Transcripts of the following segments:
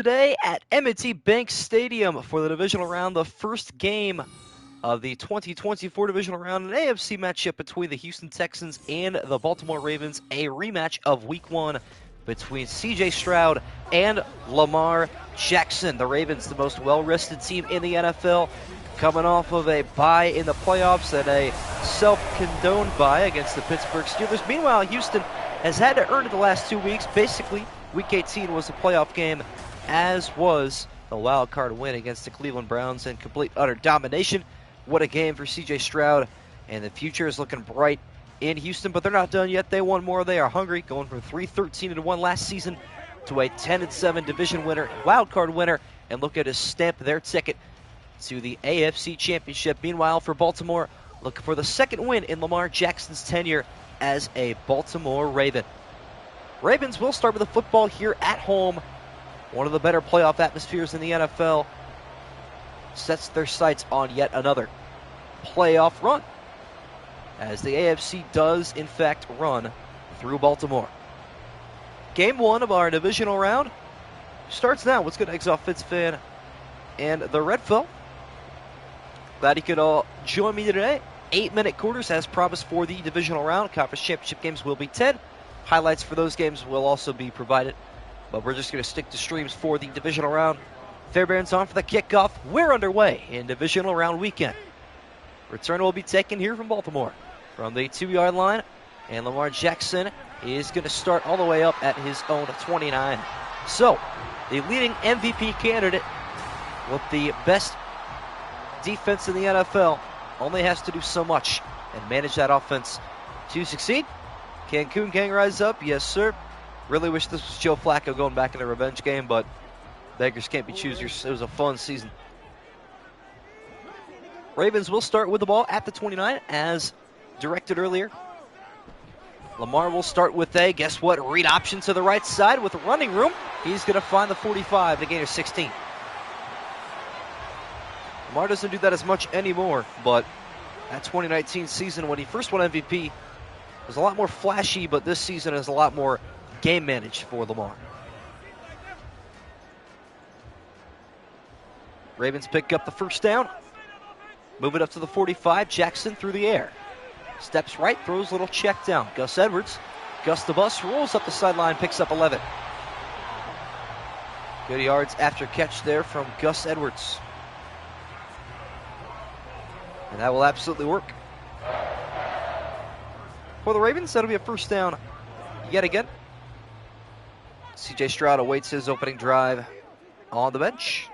Today at M&T Bank Stadium for the divisional round, the first game of the 2024 divisional round, an AFC matchup between the Houston Texans and the Baltimore Ravens, a rematch of Week 1 between C.J. Stroud and Lamar Jackson. The Ravens, the most well-rested team in the NFL, coming off of a bye in the playoffs and a self-condoned bye against the Pittsburgh Steelers. Meanwhile, Houston has had to earn it the last 2 weeks. Basically, Week 18 was a playoff game, as was the wild card win against the Cleveland Browns in complete utter domination. What a game for C.J. Stroud, and the future is looking bright in Houston, but they're not done yet. They want more. They are hungry, going from 3-13-1 last season to a 10-7 division winner, wild card winner, and look at us stamp their ticket to the AFC Championship. Meanwhile, for Baltimore, looking for the second win in Lamar Jackson's tenure as a Baltimore Raven. Ravens will start with the football here at home. One of the better playoff atmospheres in the NFL sets their sights on yet another playoff run, as the AFC does, in fact, run through Baltimore. Game 1 of our divisional round starts now. What's good, Exoff Fitz fan and the Redfill? Glad you could all join me today. 8-minute quarters as promised for the divisional round. Conference championship games will be 10. Highlights for those games will also be provided, but we're just going to stick to streams for the divisional round. Fairbairn's on for the kickoff. We're underway in divisional round weekend. Return will be taken here from Baltimore from the 2-yard line, and Lamar Jackson is going to start all the way up at his own 29. So, the leading MVP candidate with the best defense in the NFL only has to do so much and manage that offense to succeed. Can Coon Gang rise up? Yes, sir. Really wish this was Joe Flacco going back in the revenge game, but beggars can't be choosers. It was a fun season. Ravens will start with the ball at the 29, as directed earlier. Lamar will start with a, guess what, read option to the right side with running room. He's going to find the 45, the gain of 16. Lamar doesn't do that as much anymore, but that 2019 season when he first won MVP was a lot more flashy, but this season is a lot more game managed for Lamar. Ravens pick up the first down. Move it up to the 45. Jackson through the air. Steps right, throws a little check down. Gus Edwards. Gus the bus rolls up the sideline, picks up 11. Good yards after catch there from Gus Edwards. And that will absolutely work. For the Ravens, that'll be a first down yet again. C.J. Stroud awaits his opening drive on the bench.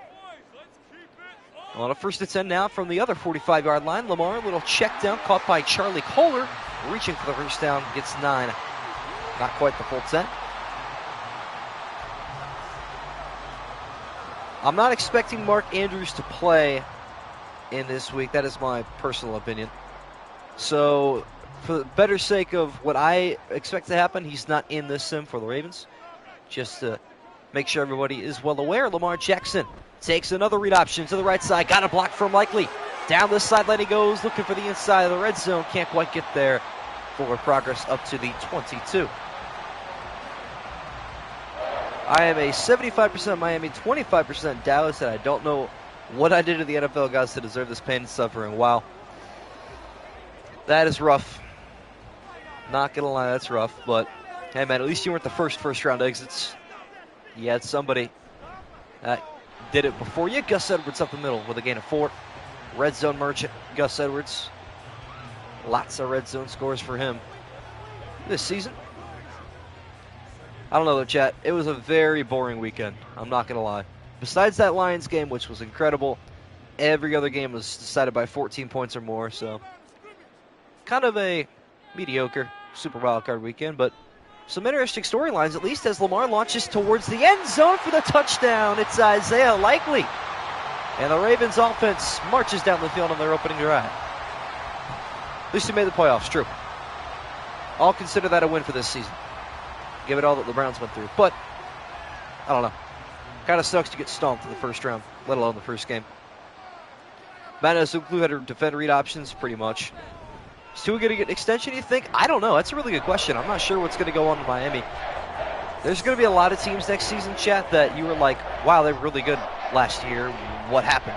On a 1st and 10 now from the other 45-yard line. Lamar, a little check down, caught by Charlie Kohler. Reaching for the first down, gets 9. Not quite the full 10. I'm not expecting Mark Andrews to play in this week. That is my personal opinion. So, for the better sake of what I expect to happen, he's not in this sim for the Ravens. Just to make sure everybody is well aware, Lamar Jackson takes another read option to the right side. Got a block from Likely. Down this sideline he goes, looking for the inside of the red zone. Can't quite get there. Forward progress up to the 22. I am a 75% Miami, 25% Dallas, and I don't know what I did to the NFL guys to deserve this pain and suffering. Wow. That is rough. Not going to lie, that's rough. But, hey, man, at least you weren't the first round exits. You had somebody that did it before you. Gus Edwards up the middle with a gain of 4. Red zone merchant, Gus Edwards. Lots of red zone scores for him this season. I don't know, though, chat. It was a very boring weekend. I'm not going to lie. Besides that Lions game, which was incredible, every other game was decided by 14 points or more. So, kind of a mediocre Super Wildcard weekend, but some interesting storylines, at least as Lamar launches towards the end zone for the touchdown. It's Isaiah Likely. And the Ravens offense marches down the field on their opening drive. At least they made the playoffs, true. I'll consider that a win for this season. Give it all that the Browns went through. But, I don't know. Kind of sucks to get stomped in the first round, let alone the first game. Madden has had to defend read options pretty much. Is Tua going to get an extension, you think? I don't know. That's a really good question. I'm not sure what's going to go on in Miami. There's going to be a lot of teams next season, chat, that you were like, wow, they were really good last year. What happened?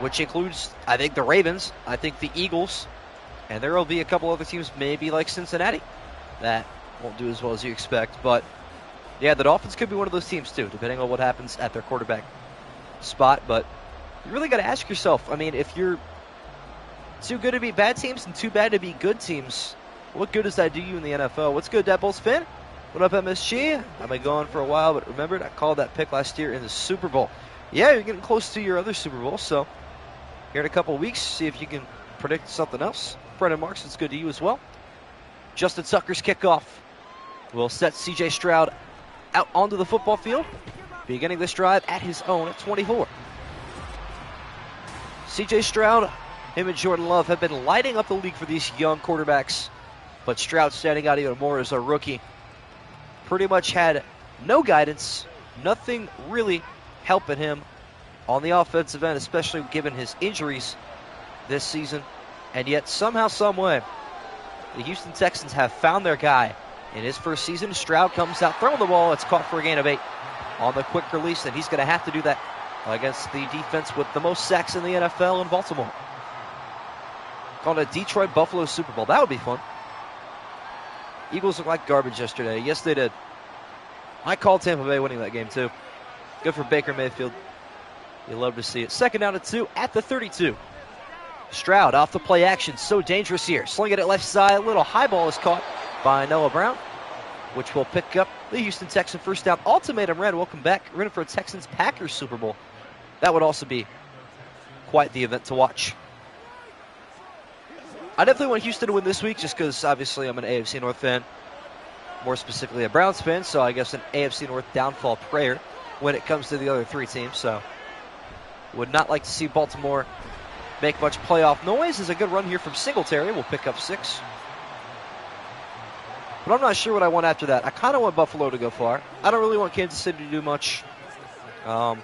Which includes, I think, the Ravens, I think the Eagles, and there will be a couple other teams, maybe like Cincinnati, that won't do as well as you expect. But, yeah, the Dolphins could be one of those teams, too, depending on what happens at their quarterback spot. But you really got to ask yourself, I mean, if you're too good to be bad teams and too bad to be good teams, what good does that do you in the NFL? What's good, Dead Bulls fan? What up, MSG? I've been gone for a while, but remember, I called that pick last year in the Super Bowl. Yeah, you're getting close to your other Super Bowl, so here in a couple of weeks, see if you can predict something else. Brendan Marks, it's good to you as well. Justin Tucker's kickoff will set C.J. Stroud out onto the football field, beginning this drive at his own at 24. C.J. Stroud, him and Jordan Love have been lighting up the league for these young quarterbacks, but Stroud standing out even more as a rookie. Pretty much had no guidance, nothing really helping him on the offensive end, especially given his injuries this season. And yet, somehow, someway, the Houston Texans have found their guy. In his first season, Stroud comes out throwing the ball. It's caught for a gain of 8 on the quick release, and he's going to have to do that against the defense with the most sacks in the NFL in Baltimore. Called a Detroit-Buffalo Super Bowl. That would be fun. Eagles looked like garbage yesterday. Yes, they did. I called Tampa Bay winning that game, too. Good for Baker Mayfield. You love to see it. Second down and 2 at the 32. Stroud off the play action. So dangerous here. Sling it at left side. A little high ball is caught by Noah Brown, which will pick up the Houston Texans first down. Ultimatum Red, welcome back. We're in for a Texans-Packers Super Bowl. That would also be quite the event to watch. I definitely want Houston to win this week just because, obviously, I'm an AFC North fan. More specifically, a Browns fan, so I guess an AFC North downfall prayer when it comes to the other 3 teams. So, would not like to see Baltimore make much playoff noise. There's a good run here from Singletary. We'll pick up 6. But I'm not sure what I want after that. I kind of want Buffalo to go far. I don't really want Kansas City to do much. I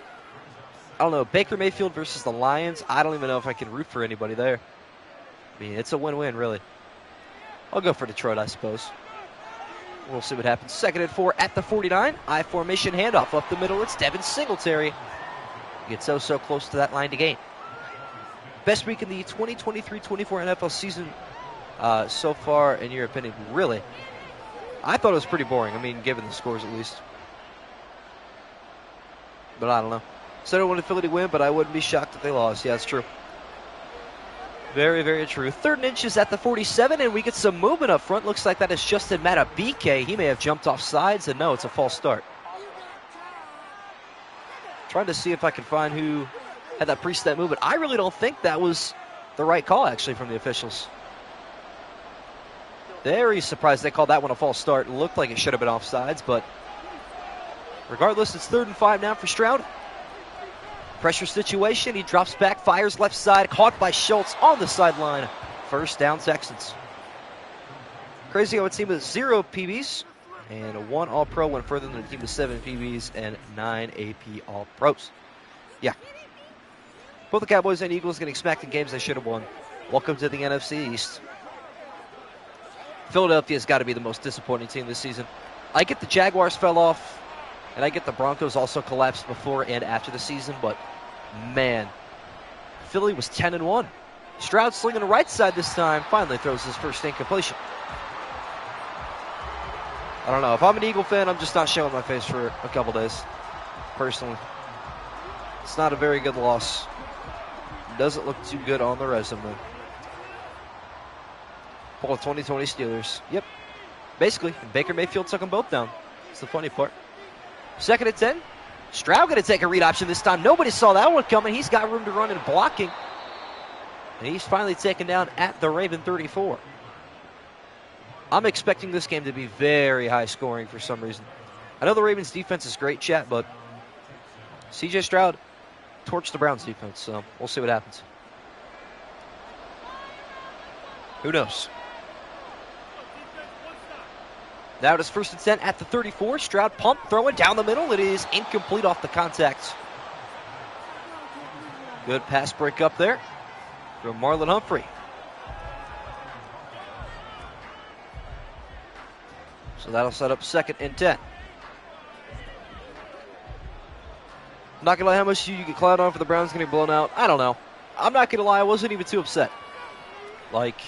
don't know. Baker Mayfield versus the Lions. I don't even know if I can root for anybody there. I mean, it's a win-win, really. I'll go for Detroit, I suppose. We'll see what happens. Second and 4 at the 49. I-formation handoff up the middle. It's Devin Singletary. Gets so close to that line to gain. Best week in the 2023-24 NFL season so far, in your opinion, really? I thought it was pretty boring. I mean, given the scores at least. But I don't know. So I don't want Philly to win, but I wouldn't be shocked if they lost. Yeah, it's true. Very, very true. 3rd and inches at the 47, and we get some movement up front. Looks like that is Justin Matabike. He may have jumped off sides, and no, it's a false start. Trying to see if I can find who had that pre-snap movement. I really don't think that was the right call, actually, from the officials. Very surprised they called that one a false start. It looked like it should have been offsides, but regardless, it's 3rd and 5 now for Stroud. Pressure situation. He drops back, fires left side, caught by Schultz on the sideline. First down, Texans. Crazy how a team with 0 PBs and 1 All-Pro went further than a team with 7 PBs and 9 AP All-Pros. Yeah. Both the Cowboys and Eagles getting smacked in games they should have won. Welcome to the NFC East. Philadelphia's got to be the most disappointing team this season. I get the Jaguars fell off, and I get the Broncos also collapsed before and after the season, but man, Philly was 10-1. Stroud slinging the right side this time, finally throws his first incompletion. I don't know. If I'm an Eagle fan, I'm just not showing my face for a couple days, personally. It's not a very good loss. Doesn't look too good on the resume. Pull 2020 Steelers. Yep. Basically, Baker Mayfield took them both down. That's the funny part. 2nd and 10. Stroud going to take a read option this time. Nobody saw that one coming. He's got room to run and blocking. And he's finally taken down at the Raven 34. I'm expecting this game to be very high scoring for some reason. I know the Ravens defense is great, chat, but C.J. Stroud torched the Browns defense, so we'll see what happens. Who knows? Now it is 1st and 10 at the 34. Stroud pump, throwing down the middle. It is incomplete off the contact. Good pass break up there from Marlon Humphrey. So that'll set up 2nd and 10. Not going to lie, how much you get cloud on for the Browns getting blown out? I don't know. I'm not going to lie, I wasn't even too upset. Like,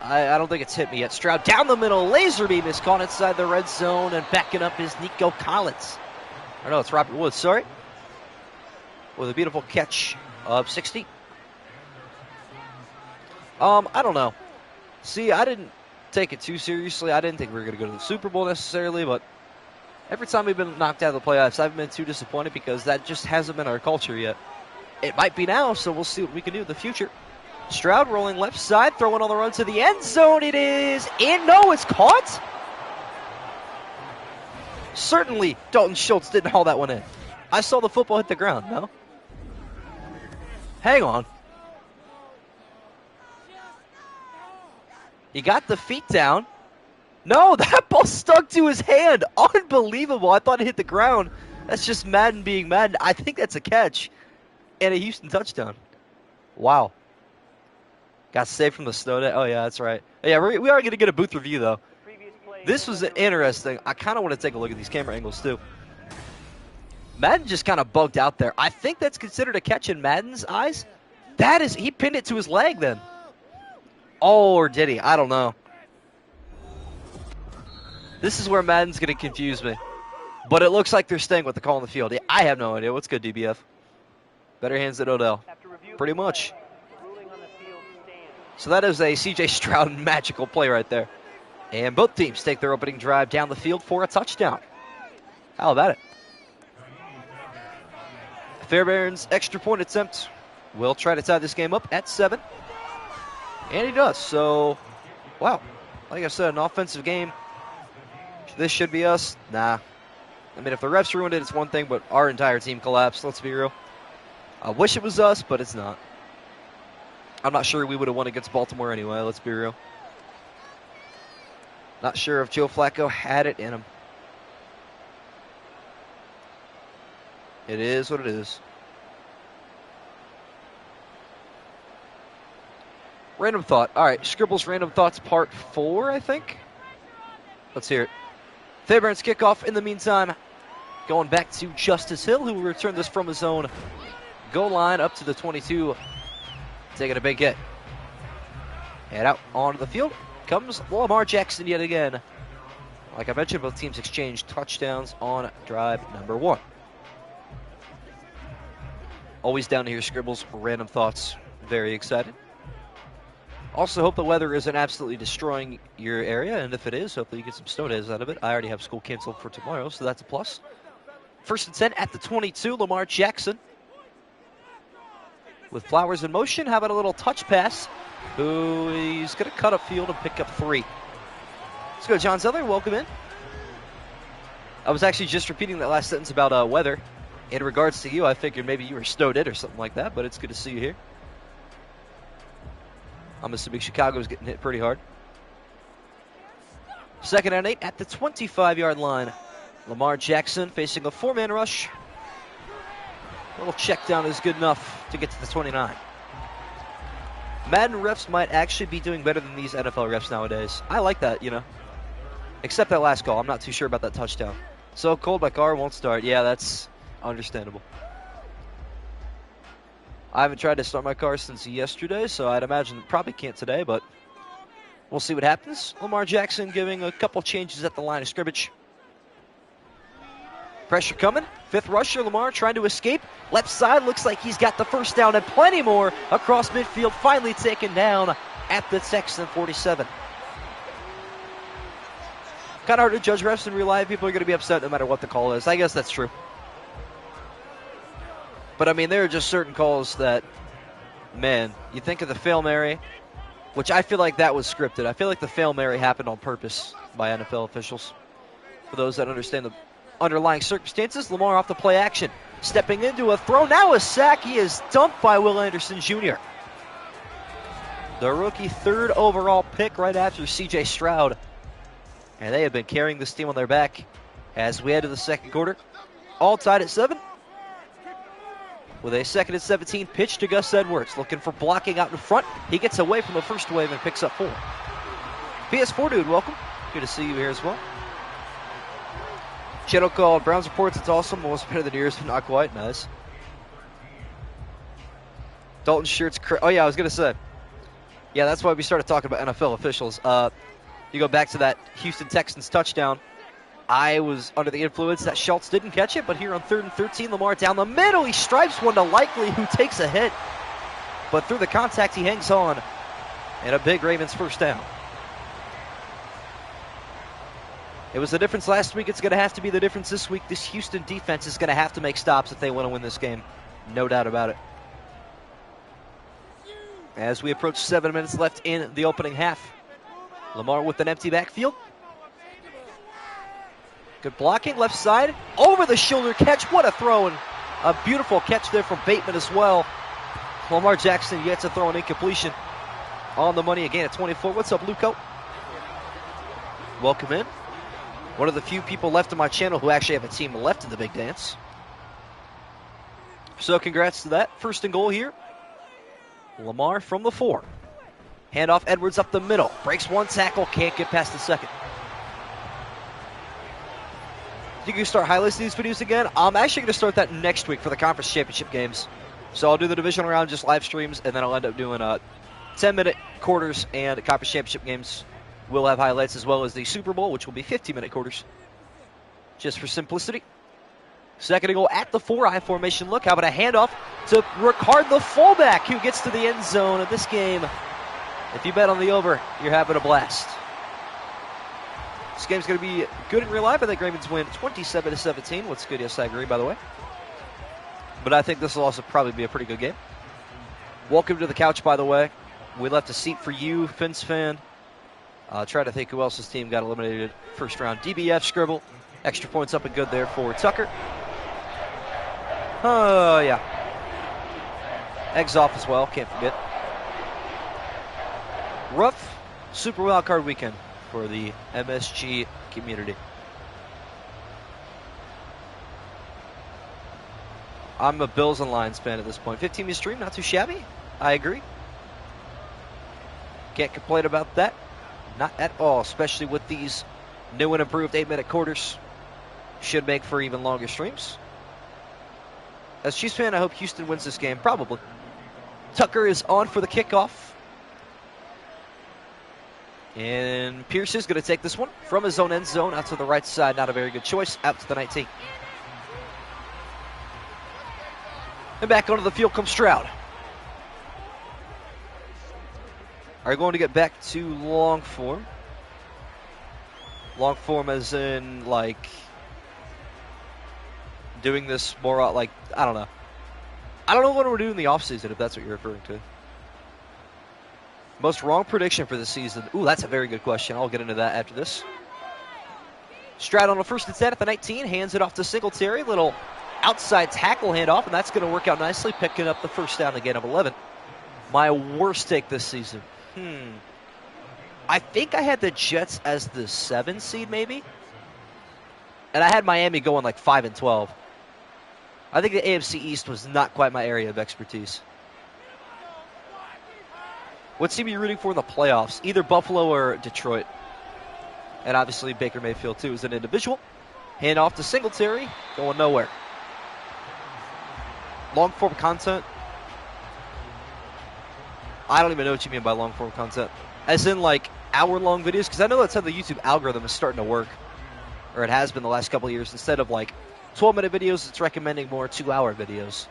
I don't think it's hit me yet. Stroud down the middle, laser beam is caught inside the red zone, and backing up is Nico Collins. Or no, it's Robert Woods, sorry. With a beautiful catch of 60. I don't know. See, I didn't take it too seriously. I didn't think we were going to go to the Super Bowl necessarily, but every time we've been knocked out of the playoffs, I've been too disappointed because that just hasn't been our culture yet. It might be now, so we'll see what we can do in the future. Stroud rolling left side, throwing on the run to the end zone. It is in. No, it's caught. Certainly, Dalton Schultz didn't haul that one in. I saw the football hit the ground, no? Hang on. He got the feet down. No, that ball stuck to his hand. Unbelievable. I thought it hit the ground. That's just Madden being Madden. I think that's a catch and a Houston touchdown. Wow. Got saved from the snow day. Oh, yeah, that's right. Yeah, we are going to get a booth review, though. This was interesting. I kind of want to take a look at these camera angles, too. Madden just kind of bugged out there. I think that's considered a catch in Madden's eyes. That is, he pinned it to his leg then. Oh, or did he? I don't know. This is where Madden's going to confuse me. But it looks like they're staying with the call on the field. I have no idea. What's good, DBF? Better hands than Odell. Pretty much. So that is a C.J. Stroud magical play right there. And both teams take their opening drive down the field for a touchdown. How about it? Fairbairn's extra point attempt will try to tie this game up at 7. And he does. So, wow. Like I said, an offensive game. This should be us. Nah. I mean, if the refs ruined it, it's one thing, but our entire team collapsed. Let's be real. I wish it was us, but it's not. I'm not sure we would have won against Baltimore anyway. Let's be real. Not sure if Joe Flacco had it in him. It is what it is. Random thought. All right, Scribble's Random Thoughts Part 4, I think. Let's hear it. Fairbairn's kickoff in the meantime. Going back to Justice Hill, who will return this from his own goal line up to the 22. Taking a big hit. And out onto the field comes Lamar Jackson yet again. Like I mentioned, both teams exchanged touchdowns on drive number 1. Always down to hear Scribble's Random Thoughts. Very excited. Also hope the weather isn't absolutely destroying your area, and if it is, hopefully you get some snow days out of it. I already have school canceled for tomorrow, so that's a plus. 1st and 10 at the 22, Lamar Jackson. With Flowers in motion, how about a little touch pass? Who he's going to cut upfield and pick up 3. Let's go, John Zeller. Welcome in. I was actually just repeating that last sentence about weather. In regards to you, I figured maybe you were snowed in or something like that, but it's good to see you here. I'm assuming Chicago's getting hit pretty hard. 2nd and 8 at the 25-yard line. Lamar Jackson facing a 4-man rush. A little check down is good enough to get to the 29. Madden refs might actually be doing better than these NFL refs nowadays. I like that, you know. Except that last call. I'm not too sure about that touchdown. So cold, my car won't start. Yeah, that's understandable. I haven't tried to start my car since yesterday, so I'd imagine probably can't today, but we'll see what happens. Lamar Jackson giving a couple changes at the line of scrimmage. Pressure coming. 5th rusher, Lamar trying to escape. Left side looks like he's got the first down and plenty more across midfield. Finally taken down at the Texan 47. Kind of hard to judge refs in real life. People are going to be upset no matter what the call is. I guess that's true. But, I mean, there are just certain calls that, man, you think of the Hail Mary, which I feel like that was scripted. I feel like the Hail Mary happened on purpose by NFL officials. For those that understand the underlying circumstances, Lamar off the play action. Stepping into a throw, now a sack. He is dumped by Will Anderson Jr. The rookie 3rd overall pick right after C.J. Stroud. And they have been carrying this team on their back as we head to the 2nd quarter. All tied at 7. With a 2nd and 17 pitch to Gus Edwards. Looking for blocking out in front. He gets away from the first wave and picks up 4. PS4 dude, welcome. Good to see you here as well. Channel called Browns Reports. It's awesome. Almost better than yours, but not quite. Nice. Dalton Shirts. Oh, yeah, I was going to say. Yeah, that's why we started talking about NFL officials. You go back to that Houston Texans touchdown. I was under the influence that Schultz didn't catch it, but here on 3rd and 13, Lamar down the middle. He stripes one to Likely, who takes a hit. But through the contact, he hangs on. And a big Ravens first down. It was the difference last week. It's going to have to be the difference this week. This Houston defense is going to have to make stops if they want to win this game. No doubt about it. As we approach 7 minutes left in the opening half. Lamar with an empty backfield. Good blocking, left side. Over the shoulder catch. What a throw, and a beautiful catch there from Bateman as well. Lamar Jackson yet to throw an incompletion. On the money again at 24. What's up, Luco? Welcome in. One of the few people left on my channel who actually have a team left in the big dance. So congrats to that. 1st and goal here. Lamar from the 4. Handoff Edwards up the middle. Breaks one tackle. Can't get past the second. You can start highlights of these videos again. I'm actually going to start that next week for the conference championship games. So I'll do the divisional round, just live streams, and then I'll end up doing 10-minute quarters and conference championship games. We'll have highlights as well as the Super Bowl, which will be 50-minute quarters, just for simplicity. 2nd and goal at the 4-eye formation look. How about a handoff to Ricard, the fullback, who gets to the end zone of this game. If you bet on the over, you're having a blast. This game's going to be good in real life. I think Ravens win 27-17. What's good? Yes, I agree, by the way. But I think this will also probably be a pretty good game. Welcome to the couch, by the way. We left a seat for you, Fins fan. Try to think who else's team got eliminated first round. DBF Scribble. Extra points up and good there for Tucker. Oh, yeah. Eggs off as well. Can't forget. Rough Super Wildcard weekend for the MSG community. I'm a Bills and Lions fan at this point. 15-minute stream, not too shabby. I agree. Can't complain about that. Not at all, especially with these new and improved 8-minute quarters. Should make for even longer streams. As Chiefs fan, I hope Houston wins this game. Probably. Tucker is on for the kickoff. And Pierce is going to take this one from his own end zone out to the right side. Not a very good choice. Out to the 19. And back onto the field comes Stroud. Are you going to get back to long form? Long form as in, like, doing this more, like, I don't know. I don't know what we're doing in the offseason, if that's what you're referring to. Most wrong prediction for the season. Ooh, that's a very good question. I'll get into that after this. Stroud on a 1st and 10 at the 19. Hands it off to Singletary. Little outside tackle handoff, and that's going to work out nicely, picking up the first down again of 11. My worst take this season. I think I had the Jets as the 7 seed, maybe. And I had Miami going like 5-12. I think the AFC East was not quite my area of expertise. What team are you rooting for in the playoffs? Either Buffalo or Detroit. And obviously Baker Mayfield, too, is an individual. Hand off to Singletary. Going nowhere. Long form content. I don't even know what you mean by long form content. As in, like, hour-long videos? Because I know that's how the YouTube algorithm is starting to work. Or it has been the last couple of years. Instead of, like, 12-minute videos, it's recommending more 2-hour videos.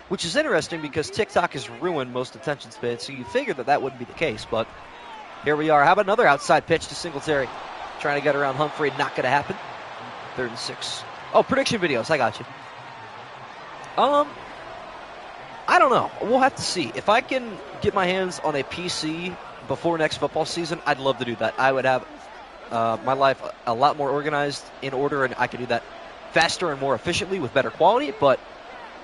Which is interesting because TikTok has ruined most attention spans, so you figure that that wouldn't be the case. But here we are. How about another outside pitch to Singletary? Trying to get around Humphrey. Not going to happen. 3rd and 6. Oh, prediction videos. I got you. I don't know. We'll have to see. If I can get my hands on a PC before next football season, I'd love to do that. I would have my life a lot more organized, in order, and I could do that faster and more efficiently with better quality. But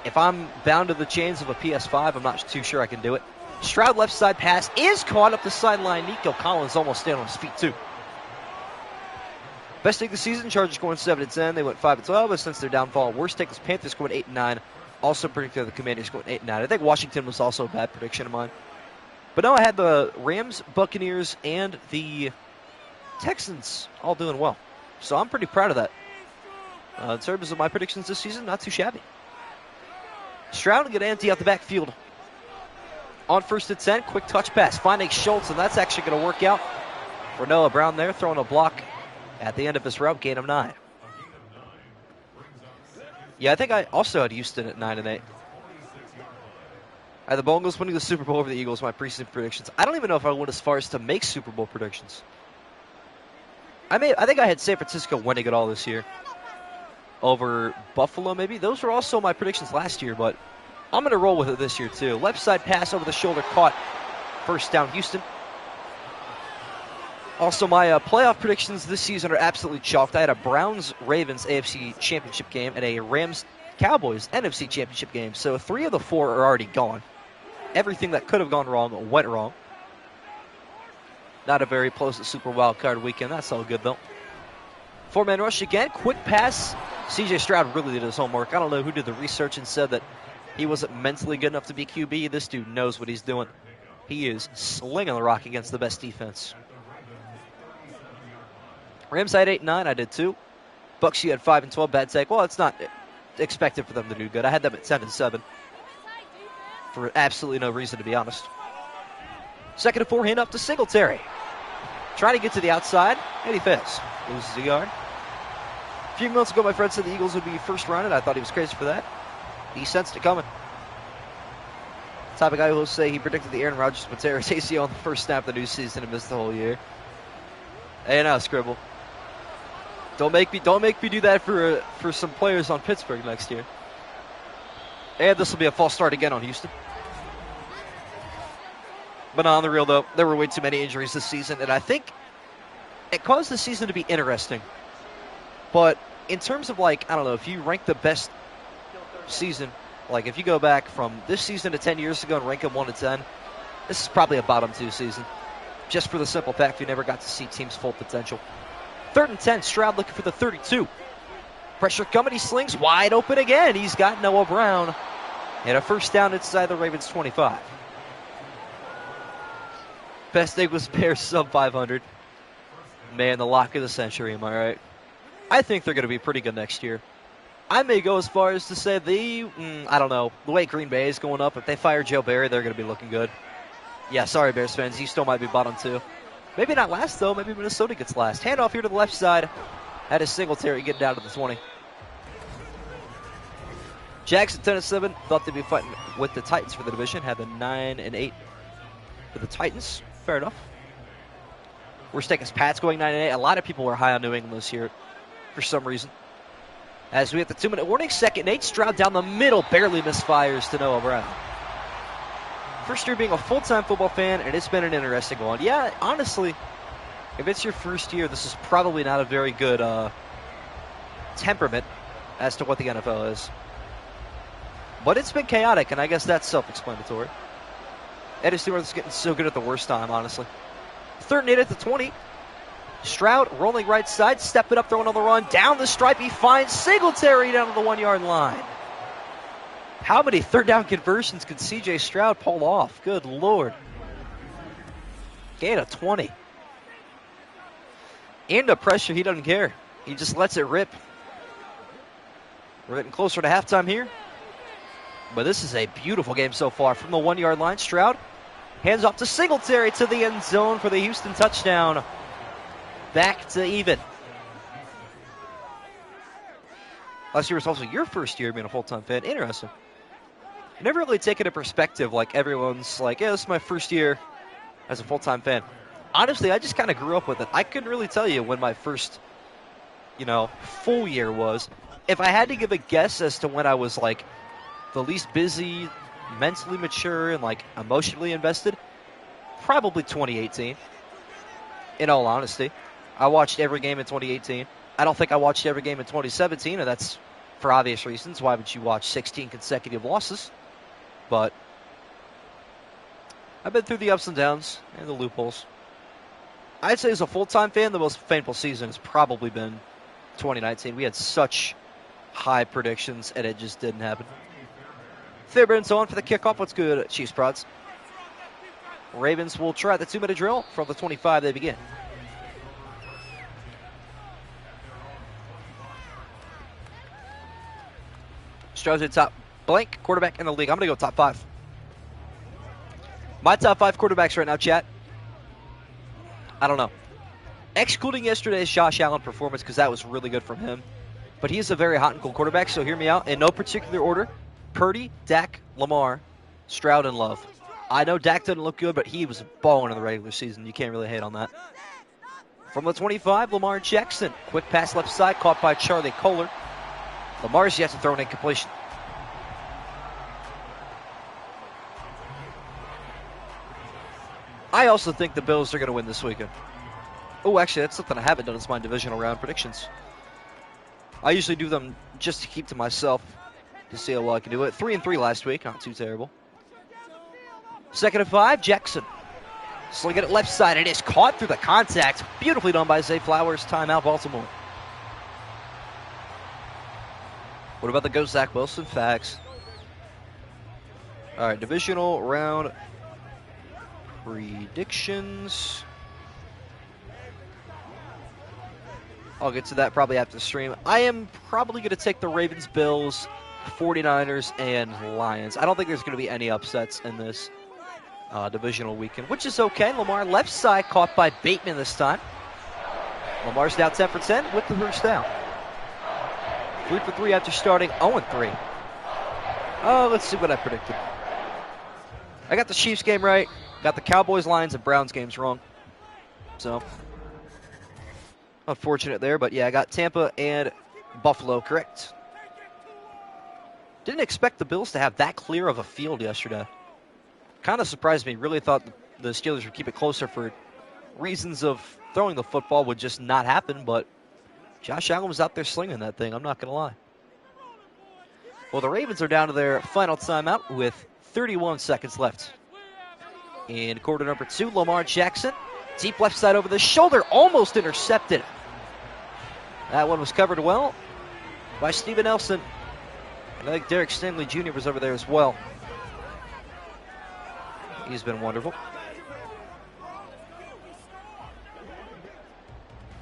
if I'm bound to the chains of a PS5, I'm not too sure I can do it. Stroud left side pass is caught up the sideline. Nico Collins almost staying on his feet, too. Best take of the season, Chargers going 7-10. They went 5-12, but since their downfall, worst take was Panthers going 8-9. Also predicted the Commanders going 8-9. I think Washington was also a bad prediction of mine. But no, I had the Rams, Buccaneers, and the Texans all doing well. So I'm pretty proud of that. In terms of my predictions this season, not too shabby. Stroud will get empty out the backfield. On 1st and 10, quick touch pass, finding Schultz, and that's actually going to work out for Noah Brown there, throwing a block at the end of his route, gain of 9. Yeah, I think I also had Houston at 9-8. I had the Bengals winning the Super Bowl over the Eagles, my preseason predictions. I don't even know if I went as far as to make Super Bowl predictions. I think I had San Francisco winning it all this year. Over Buffalo, maybe. Those were also my predictions last year, but I'm going to roll with it this year, too. Left side pass over the shoulder, caught. First down, Houston. Also, my playoff predictions this season are absolutely chalked. I had a Browns-Ravens AFC Championship game and a Rams-Cowboys NFC Championship game. So 3 of the 4 are already gone. Everything that could have gone wrong went wrong. Not a very pleasant Super Wild Card weekend. That's all good, though. 4-man rush again. Quick pass. C.J. Stroud really did his homework. I don't know who did the research and said that he wasn't mentally good enough to be QB. This dude knows what he's doing. He is slinging the rock against the best defense. Rams had 8-9. I did too. Bucks, you had 5-12. Bad take. Well, it's not expected for them to do good. I had them at 7-7 for absolutely no reason, to be honest. 2nd and 4, hand up to Singletary. Trying to get to the outside, and he fails. Loses a yard. A few months ago, my friend said the Eagles would be first rounded. I thought he was crazy for that. He sensed it coming. Type of guy who will say he predicted the Aaron Rodgers would tear his ACL on the first snap of the new season and miss the whole year. Hey, now, Scribble. Don't make me do that for some players on Pittsburgh next year. And this will be a false start again on Houston. But on the real, though, there were way too many injuries this season, and I think it caused the season to be interesting. But in terms of, like, I don't know, if you rank the best season, like if you go back from this season to 10 years ago and rank them 1 to 10, this is probably a bottom 2 season. Just for the simple fact we never got to see teams' full potential. 3rd and 10, Stroud looking for the 32. Pressure coming, he slings wide open again. He's got Noah Brown. And a first down inside the Ravens 25. Best thing was Bears sub 500. Man, the lock of the century, am I right? I think they're going to be pretty good next year. I may go as far as to say I don't know, the way Green Bay is going up, if they fire Joe Barry, they're going to be looking good. Yeah, sorry, Bears fans, you still might be bottom 2. Maybe not last, though. Maybe Minnesota gets last. Handoff here to the left side. That is Singletary getting down to the 20. Jackson 10-7. Thought they'd be fighting with the Titans for the division. Had the 9-8 for the Titans. Fair enough. We're taking Pats going 9-8. A lot of people were high on New England this year for some reason. As we have the 2-minute warning. 2nd and 8. Stroud down the middle. Barely misfires to Noah Brown. First year being a full-time football fan, and it's been an interesting one. Yeah, honestly, if it's your first year, this is probably not a very good temperament as to what the NFL is. But it's been chaotic, and I guess that's self-explanatory. Eddie Stewart's getting so good at the worst time, honestly. 3rd and 8 at the 20. Stroud rolling right side, stepping up, throwing on the run. Down the stripe, he finds Singletary down to the 1-yard line. How many 3rd down conversions could C.J. Stroud pull off? Good Lord. Gain of 20. Into pressure, he doesn't care. He just lets it rip. We're getting closer to halftime here. But this is a beautiful game so far. From the 1-yard line, Stroud hands off to Singletary to the end zone for the Houston touchdown. Back to even. Last year was also your first year being a full-time fan. Interesting. Never really taken a perspective like everyone's like, yeah, this is my first year as a full-time fan. Honestly, I just kind of grew up with it. I couldn't really tell you when my first, full year was. If I had to give a guess as to when I was like the least busy, mentally mature, and like emotionally invested, probably 2018. In all honesty, I watched every game in 2018. I don't think I watched every game in 2017, and that's for obvious reasons. Why would you watch 16 consecutive losses? But I've been through the ups and downs and the loopholes. I'd say as a full-time fan, the most painful season has probably been 2019. We had such high predictions, and it just didn't happen. Thiburn's on for the kickoff. What's good, Chiefs Prods? Ravens will try the 2-minute drill. From the 25, they begin. Stroud's the top blank quarterback in the league. I'm going to go top 5. My top 5 quarterbacks right now, chat. I don't know. Excluding yesterday's Josh Allen performance, because that was really good from him. But he is a very hot and cold quarterback, so hear me out. In no particular order, Purdy, Dak, Lamar, Stroud, and Love. I know Dak didn't look good, but he was balling in the regular season. You can't really hate on that. From the 25, Lamar Jackson. Quick pass left side, caught by Charlie Kohler. Lamar's yet to throw an incompletion. I also think the Bills are going to win this weekend. Oh, actually, that's something I haven't done. It's my divisional round predictions. I usually do them just to keep to myself to see how well I can do it. 3-3 last week, not too terrible. 2nd and 5, Jackson. Sling it at left side. It is caught through the contact. Beautifully done by Zay Flowers. Timeout, Baltimore. What about the go Zach Wilson? Facts. All right, divisional round predictions. I'll get to that probably after the stream. I am probably going to take the Ravens, Bills, 49ers, and Lions. I don't think there's going to be any upsets in this divisional weekend, which is okay. Lamar left side caught by Bateman this time. Lamar's now 10 for 10 with the first down. 3 for 3 after starting 0-3. Oh, let's see what I predicted. I got the Chiefs game right. Got the Cowboys, Lions, and Browns games wrong. So, unfortunate there, but yeah, I got Tampa and Buffalo correct. Didn't expect the Bills to have that clear of a field yesterday. Kind of surprised me. Really thought the Steelers would keep it closer for reasons of throwing the football would just not happen, but Josh Allen was out there slinging that thing. I'm not going to lie. Well, the Ravens are down to their final timeout with 31 seconds left. In quarter number 2, Lamar Jackson. Deep left side over the shoulder. Almost intercepted. That one was covered well by Steven Nelson. And I think Derek Stingley Jr. was over there as well. He's been wonderful.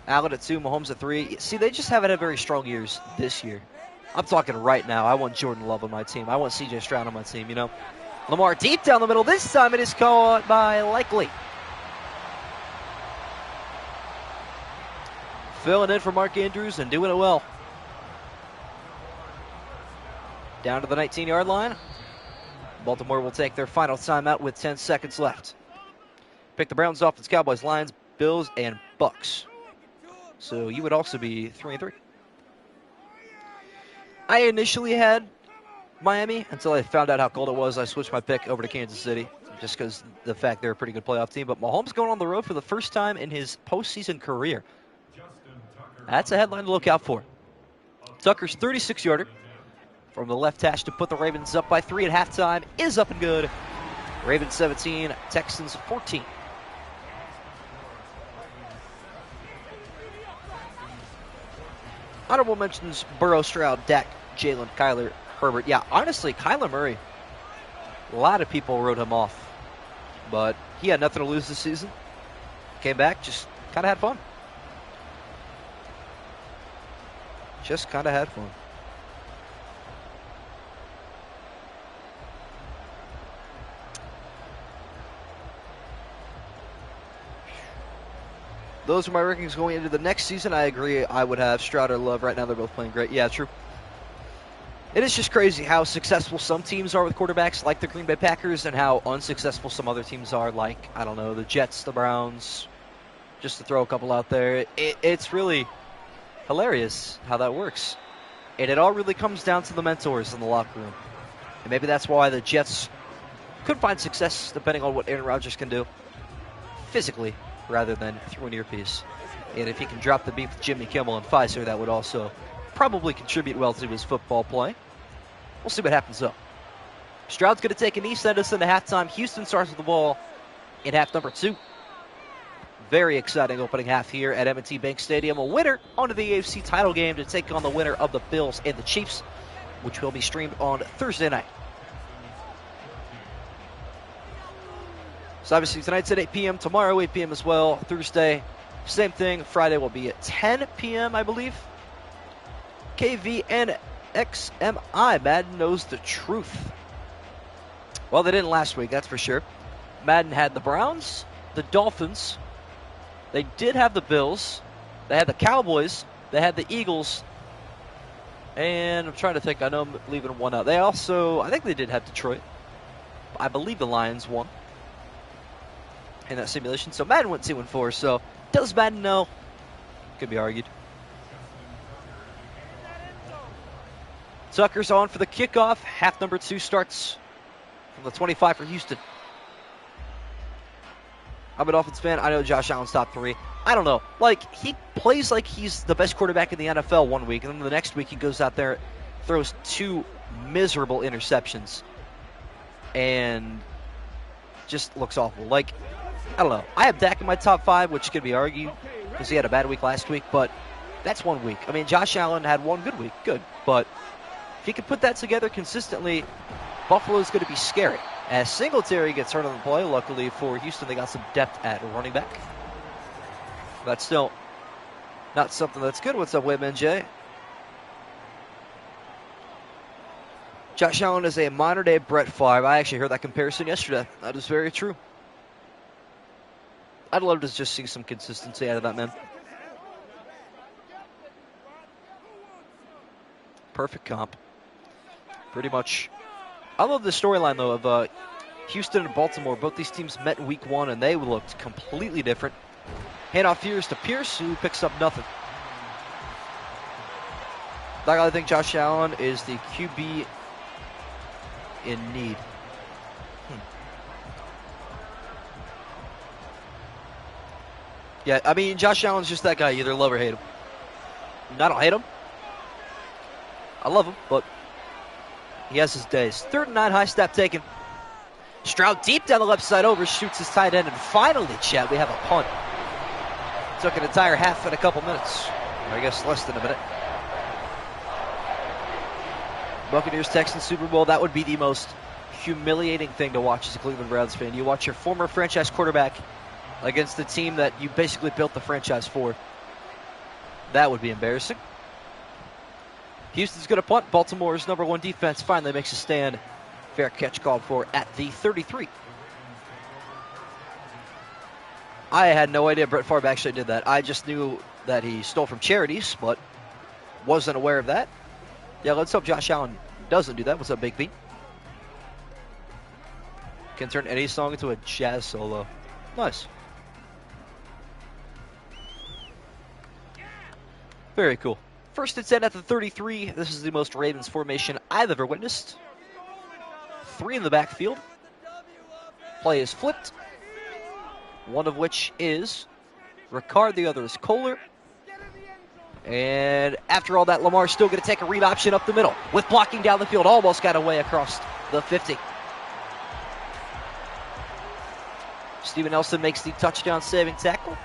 Allen at 2, Mahomes at 3. See, they just haven't had very strong years this year. I'm talking right now. I want Jordan Love on my team. I want C.J. Stroud on my team, you know. Lamar deep down the middle. This time it is caught by Likely. Filling in for Mark Andrews and doing it well. Down to the 19-yard line. Baltimore will take their final timeout with 10 seconds left. Pick the Browns off. It's Cowboys, Lions, Bills, and Bucks. So you would also be 3-3. I initially had Miami until I found out how cold it was. I switched my pick over to Kansas City just because the fact they're a pretty good playoff team. But Mahomes going on the road for the first time in his postseason career. That's a headline to look out for. Tucker's 36-yarder from the left hash to put the Ravens up by 3 at halftime is up and good. Ravens 17, Texans 14. Honorable mentions: Burrow, Stroud, Dak, Jalen, Kyler, Herbert. Yeah, honestly, Kyler Murray, a lot of people wrote him off. But he had nothing to lose this season. Came back, just kind of had fun. Just kind of had fun. Those are my rankings going into the next season. I agree. I would have Stroud or Love. Right now, they're both playing great. Yeah, true. It is just crazy how successful some teams are with quarterbacks, like the Green Bay Packers, and how unsuccessful some other teams are, like, I don't know, the Jets, the Browns, just to throw a couple out there. It's really hilarious how that works. And it all really comes down to the mentors in the locker room. And maybe that's why the Jets could find success, depending on what Aaron Rodgers can do physically, rather than through an earpiece. And if he can drop the beat with Jimmy Kimmel and Pfizer, that would also probably contribute well to his football play. We'll see what happens, though. Stroud's going to take a knee, send us into halftime. Houston starts with the ball in half number 2. Very exciting opening half here at M&T Bank Stadium. A winner onto the AFC title game to take on the winner of the Bills and the Chiefs, which will be streamed on Thursday night. So obviously tonight's at 8 p.m., tomorrow 8 p.m. as well, Thursday, same thing. Friday will be at 10 p.m., I believe. KV and XMI. Madden knows the truth. Well, they didn't last week, that's for sure. Madden had the Browns, the Dolphins. They did have the Bills. They had the Cowboys. They had the Eagles. And I'm trying to think. I know I'm leaving one out. They also, I think they did have Detroit. I believe the Lions won in that simulation. So Madden went 2-4. So does Madden know? Could be argued. Tucker's on for the kickoff. Half number 2 starts from the 25 for Houston. I'm a Dolphins fan. I know Josh Allen's top 3. I don't know. Like, he plays like he's the best quarterback in the NFL one week, and then the next week he goes out there, throws 2 miserable interceptions, and just looks awful. Like, I don't know. I have Dak in my top 5, which could be argued because he had a bad week last week, but that's 1 week. I mean, Josh Allen had 1 good week. Good. But if he can put that together consistently, Buffalo's going to be scary. As Singletary gets hurt on the play, luckily for Houston, they got some depth at running back. That's still not something that's good. What's up, Wayman J? Josh Allen is a modern-day Brett Favre. I actually heard that comparison yesterday. That is very true. I'd love to just see some consistency out of that man. Perfect comp. Pretty much. I love the storyline, though, of Houston and Baltimore. Both these teams met in week 1, and they looked completely different. Handoff here to Pierce, who picks up nothing. I think Josh Allen is the QB in need. Yeah, I mean, Josh Allen's just that guy. You either love or hate him. I don't hate him. I love him, but he has his days. 3rd and 9, high snap taken. Stroud deep down the left side, overshoots his tight end, and finally, Chad, we have a punt. Took an entire half and a couple minutes. Or I guess less than a minute. Buccaneers Texans Super Bowl, that would be the most humiliating thing to watch as a Cleveland Browns fan. You watch your former franchise quarterback against the team that you basically built the franchise for. That would be embarrassing. Houston's going to punt. Baltimore's number 1 defense finally makes a stand. Fair catch called for at the 33. I had no idea Brett Favre actually did that. I just knew that he stole from charities, but wasn't aware of that. Yeah, let's hope Josh Allen doesn't do that. What's up, Big B? Can turn any song into a jazz solo. Nice. Very cool. 1st and 10 at the 33. This is the most Ravens formation I've ever witnessed. 3 in the backfield. Play is flipped. One of which is Ricard, the other is Kohler. And after all that, Lamar's still going to take a read option up the middle. With blocking down the field, almost got away across the 50. Steven Nelson makes the touchdown-saving tackle.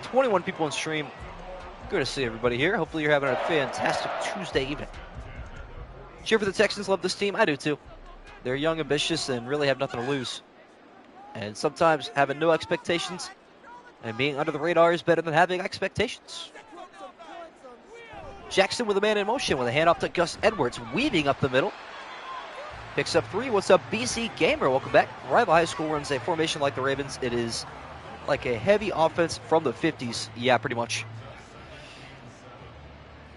21 people on stream. Good to see everybody here. Hopefully you're having a fantastic Tuesday evening. Cheer for the Texans. Love this team. I do too. They're young, ambitious, and really have nothing to lose. And sometimes having no expectations and being under the radar is better than having expectations. Jackson with a man in motion with a handoff to Gus Edwards, weaving up the middle. Picks up 3. What's up, BC Gamer? Welcome back. Rival High School runs a formation like the Ravens. It is like a heavy offense from the 50s. Yeah, pretty much.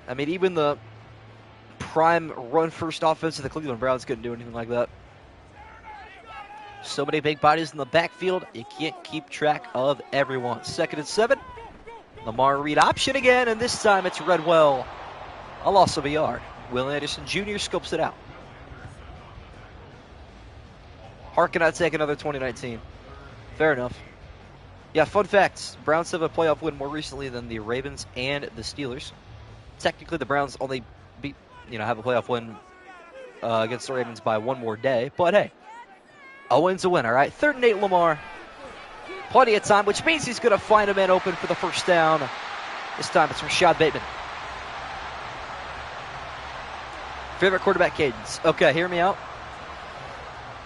I mean, even the prime run-first offense of the Cleveland Browns couldn't do anything like that. So many big bodies in the backfield, you can't keep track of everyone. 2nd and 7. Lamar read option again, and this time it's read well. A loss of a yard. Will Anderson Jr. scopes it out. Hart cannot take another 2019. Fair enough. Yeah, fun facts. Browns have a playoff win more recently than the Ravens and the Steelers. Technically, the Browns only have a playoff win against the Ravens by 1 more day. But hey, a win's a win, all right? 3rd and 8, Lamar. Plenty of time, which means he's going to find a man open for the first down. This time it's Rashad Bateman. Favorite quarterback cadence. Okay, hear me out.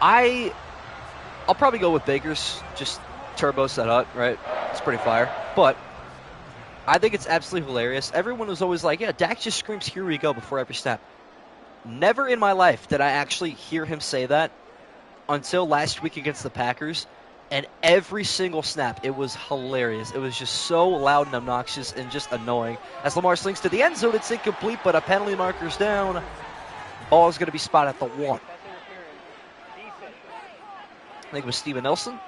I'll probably go with Baker's. Just turbo set up, right? It's pretty fire. But I think it's absolutely hilarious. Everyone was always like, yeah, Dak just screams, here we go, before every snap. Never in my life did I actually hear him say that until last week against the Packers. And every single snap, it was hilarious. It was just so loud and obnoxious and just annoying. As Lamar slings to the end zone, it's incomplete, but a penalty marker's down. Ball is going to be spotted at the 1. I think it was Steven Nelson.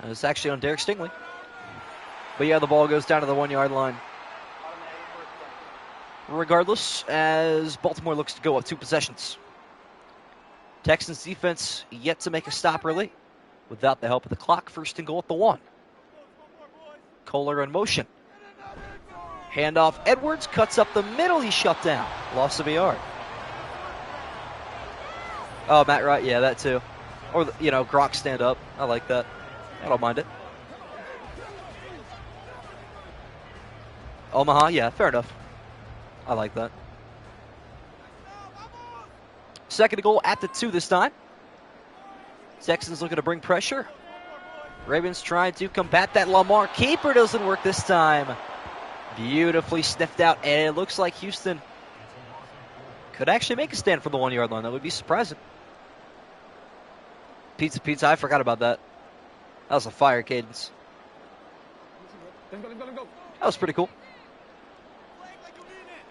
It's actually on Derek Stingley. But yeah, the ball goes down to the 1-yard line. Regardless, as Baltimore looks to go up 2 possessions. Texans defense yet to make a stop early. Without the help of the clock, 1st and goal at the 1. Kohler in motion. Handoff, Edwards cuts up the middle, he's shut down. Loss of a yard. Oh, Matt Wright, yeah, that too. Or, Gronk stand up. I like that. I don't mind it. Omaha, yeah, fair enough. I like that. 2nd and goal at the 2 this time. Texans looking to bring pressure. Ravens trying to combat that. Lamar keeper doesn't work this time. Beautifully sniffed out, and it looks like Houston could actually make a stand for the 1-yard line. That would be surprising. Pizza, I forgot about that. That was a fire cadence. That was pretty cool.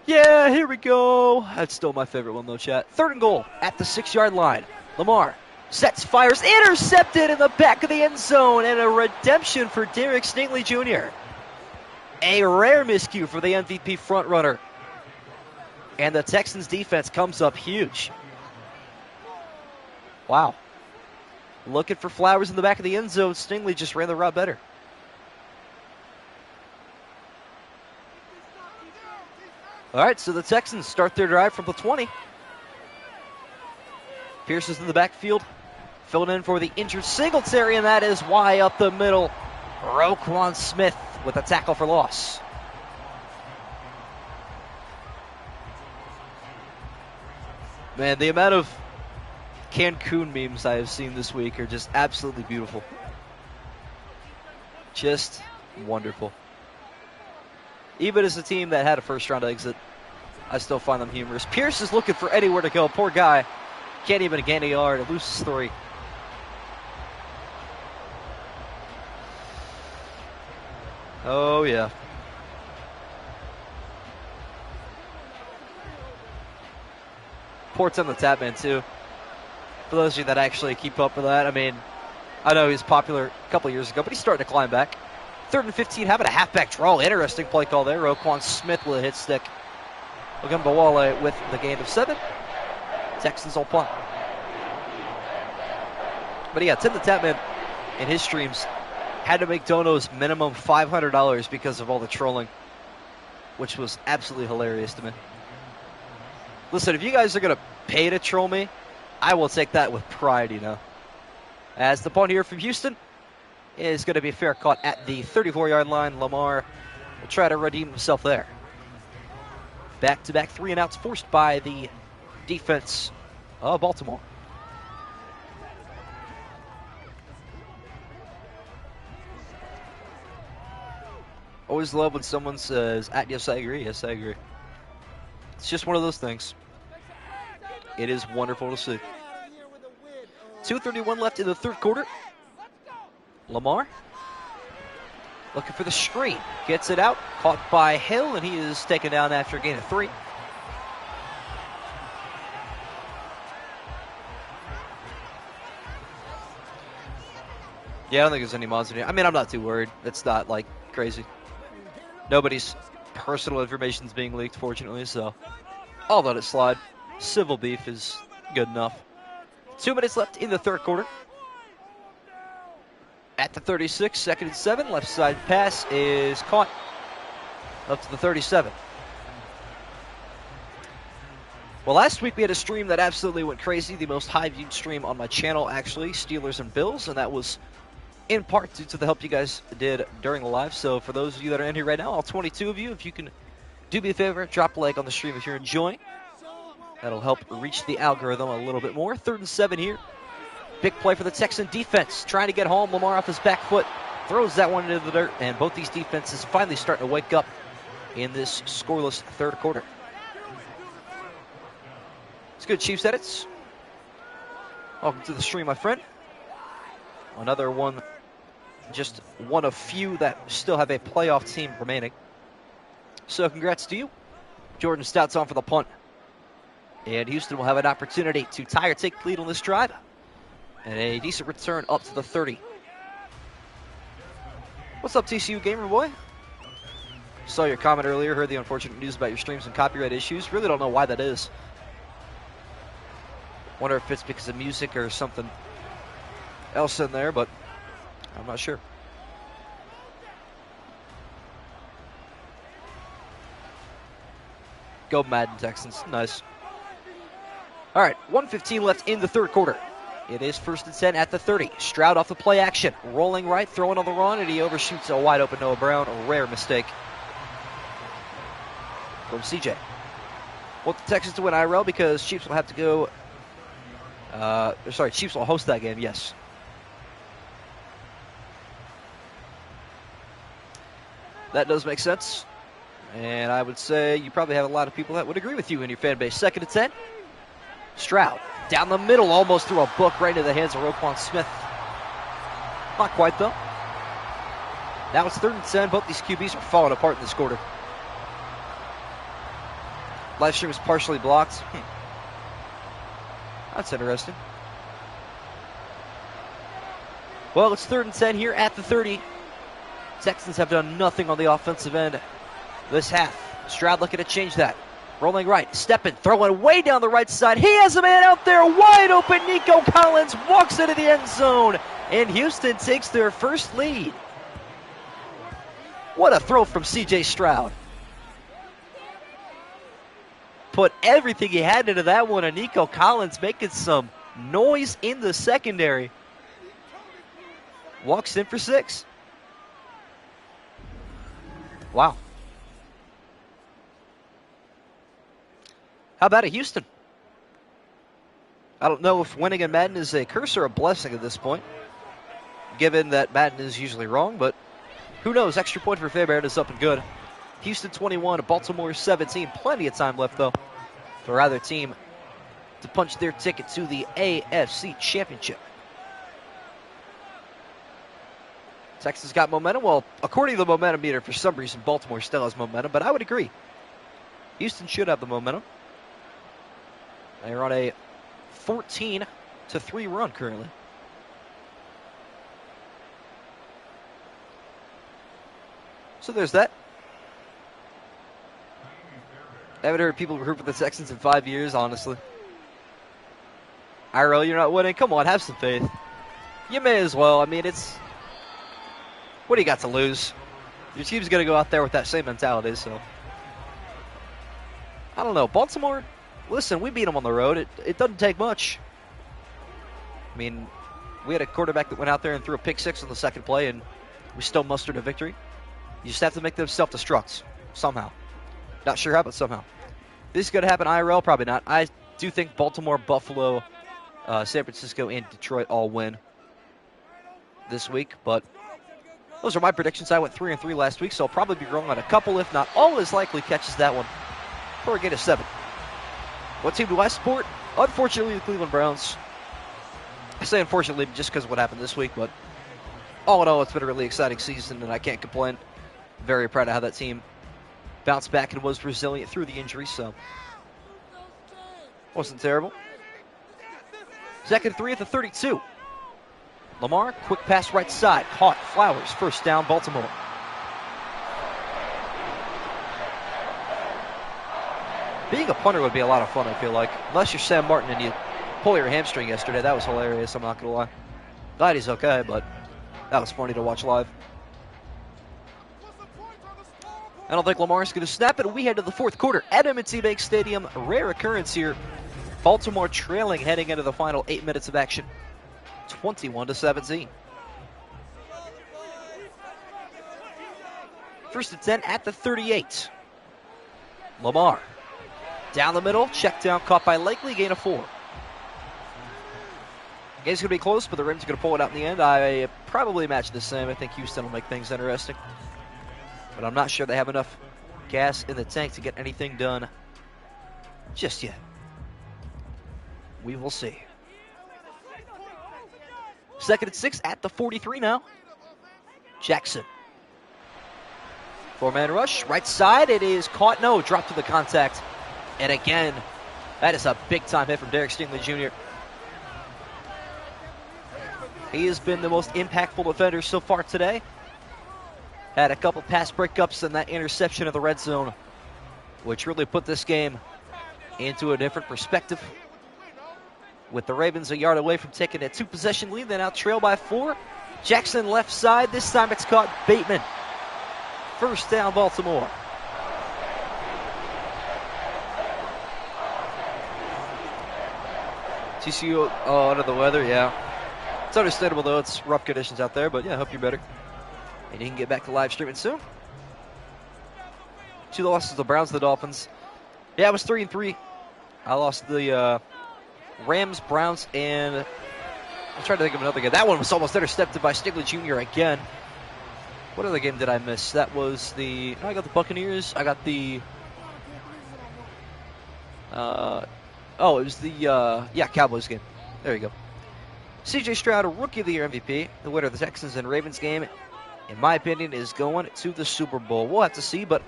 Yeah, here we go. That's still my favorite one, though, chat. 3rd and goal at the 6-yard line. Lamar sets, fires, intercepted in the back of the end zone, and a redemption for Derek Stingley Jr. A rare miscue for the MVP frontrunner. And the Texans defense comes up huge. Wow. Looking for flowers in the back of the end zone. Stingley just ran the route better. All right, so the Texans start their drive from the 20. Pierce is in the backfield, filling in for the injured Singletary, and that is why up the middle, Roquan Smith with a tackle for loss. Man, the amount of Cancun memes I have seen this week are just absolutely beautiful. Just wonderful. Even as a team that had a 1st-round exit, I still find them humorous. Pierce is looking for anywhere to go. Poor guy. Can't even gain a yard. A loose 3. Oh, yeah. Port's on the tap man, too. For those of you that actually keep up with that, I mean, I know he was popular a couple years ago, but he's starting to climb back. 3rd and 15, having a halfback draw. Interesting play call there. Roquan Smith with a hit stick. Ogunbowale with the gain of 7. Texans will punt. But yeah, Tim the Tapman in his streams had to make donos minimum $500 because of all the trolling, which was absolutely hilarious to me. Listen, if you guys are going to pay to troll me, I will take that with pride, As the punt here from Houston is going to be a fair caught at the 34-yard line. Lamar will try to redeem himself there. Back-to-back 3 and outs forced by the defense of Baltimore. Always love when someone says, yes, I agree. Yes, I agree. It's just one of those things. It is wonderful to see. 2:31 left in the 3rd quarter. Lamar looking for the screen. Gets it out. Caught by Hill, and he is taken down after a gain of 3. Yeah, I don't think there's any monster here. I mean, I'm not too worried. It's not, crazy. Nobody's personal information is being leaked, fortunately, so I'll let it slide. Civil beef is good enough. 2 minutes left in the 3rd quarter. At the 36, 2nd and 7. Left side pass is caught up to the 37. Well, last week we had a stream that absolutely went crazy. The most high-viewed stream on my channel, actually, Steelers and Bills, and that was in part due to the help you guys did during the live. So for those of you that are in here right now, all 22 of you, if you can do me a favor, drop a like on the stream if you're enjoying. That'll help reach the algorithm a little bit more. 3rd and 7 here. Big play for the Texan defense. Trying to get home. Lamar off his back foot. Throws that one into the dirt. And both these defenses finally starting to wake up in this scoreless 3rd quarter. It's good, Chiefs edits. Welcome to the stream, my friend. Another one, just one of few that still have a playoff team remaining. So congrats to you. Jordan Stout's on for the punt. And Houston will have an opportunity to tie or take the lead on this drive. And a decent return up to the 30. What's up, TCU Gamer Boy? Saw your comment earlier, heard the unfortunate news about your streams and copyright issues. Really don't know why that is. Wonder if it's because of music or something else in there, but I'm not sure. Go Madden Texans. Nice. All right, 1:15 left in the third quarter. It is 1st and 10 at the 30. Stroud off the play action. Rolling right, throwing on the run, and he overshoots a wide open Noah Brown. A rare mistake from CJ. Want the Texans to win IRL because Chiefs will have to go. Chiefs will host that game, yes. That does make sense. And I would say you probably have a lot of people that would agree with you in your fan base. 2nd and 10. Stroud down the middle, almost threw a book right into the hands of Roquan Smith. Not quite, though. Now it's 3rd and 10. Both these QBs are falling apart in this quarter. Live stream is partially blocked. That's interesting. Well, it's 3rd and 10 here at the 30. Texans have done nothing on the offensive end this half. Stroud looking to change that. Rolling right, stepping, throwing way down the right side. He has a man out there, wide open. Nico Collins walks into the end zone, and Houston takes their first lead. What a throw from C.J. Stroud. Put everything he had into that one, and Nico Collins making some noise in the secondary. Walks in for 6. Wow. How about it, Houston? I don't know if winning in Madden is a curse or a blessing at this point, given that Madden is usually wrong, but who knows? Extra point for Fairbairn is up and good. Houston 21, Baltimore 17. Plenty of time left, though, for either team to punch their ticket to the AFC Championship. Texas got momentum. Well, according to the momentum meter, for some reason, Baltimore still has momentum, but I would agree. Houston should have the momentum. They're on a 14-3 run currently. So there's that. I haven't heard people root for the Texans in 5 years, honestly. IRL, you're not winning? Come on, have some faith. You may as well. I mean, it's... What do you got to lose? Your team's going to go out there with that same mentality, so... I don't know. Baltimore, listen, we beat them on the road. It doesn't take much. I mean, we had a quarterback that went out there and threw a pick 6 on the second play, and we still mustered a victory. You just have to make them self-destruct somehow. Not sure how, but somehow. This is going to happen IRL? Probably not. I do think Baltimore, Buffalo, San Francisco, and Detroit all win this week, but those are my predictions. I went 3-3 last week, so I'll probably be wrong on a couple, if not all as likely catches that one for a gain of 7. What team do I support? Unfortunately, the Cleveland Browns. I say unfortunately just because of what happened this week, but all in all, it's been a really exciting season, and I can't complain. Very proud of how that team bounced back and was resilient through the injury, so wasn't terrible. 2nd and 3 at the 32. Lamar, quick pass right side, caught. Flowers, 1st down, Baltimore. Being a punter would be a lot of fun, I feel like. Unless you're Sam Martin and you pull your hamstring yesterday. That was hilarious, I'm not going to lie. Glad he's okay, but that was funny to watch live. I don't think Lamar's going to snap it. We head to the 4th quarter at M&T Bank Stadium. Rare occurrence here. Baltimore trailing heading into the final 8 minutes of action. 21-17. 1st and 10 at the 38. Lamar. Down the middle, check down, caught by Lakely, gain of 4. Game's going to be close, but the Ravens are going to pull it out in the end. I probably match the same. I think Houston will make things interesting. But I'm not sure they have enough gas in the tank to get anything done just yet. We will see. 2nd and 6 at the 43 now. Jackson. 4-man rush, right side. It is caught. No, dropped to the contact. And again, that is a big-time hit from Derek Stingley Jr. He has been the most impactful defender so far today. Had a couple pass breakups and that interception of the red zone, which really put this game into a different perspective. With the Ravens a yard away from taking a 2-possession lead, they now trail by 4. Jackson left side. This time it's caught Bateman. First down, Baltimore. TCU under the weather, yeah. It's understandable, though. It's rough conditions out there, but yeah, I hope you're better. And you can get back to live streaming soon. 2 losses, the Browns, the Dolphins. Yeah, it was 3-3. I lost the Rams, Browns, and I'm trying to think of another game. That one was almost intercepted by Stingley Jr. again. What other game did I miss? That was the... I got the Buccaneers. I got the... it was the... Cowboys game. There you go. C.J. Stroud, Rookie of the Year MVP. The winner of the Texans and Ravens game, in my opinion, is going to the Super Bowl. We'll have to see, but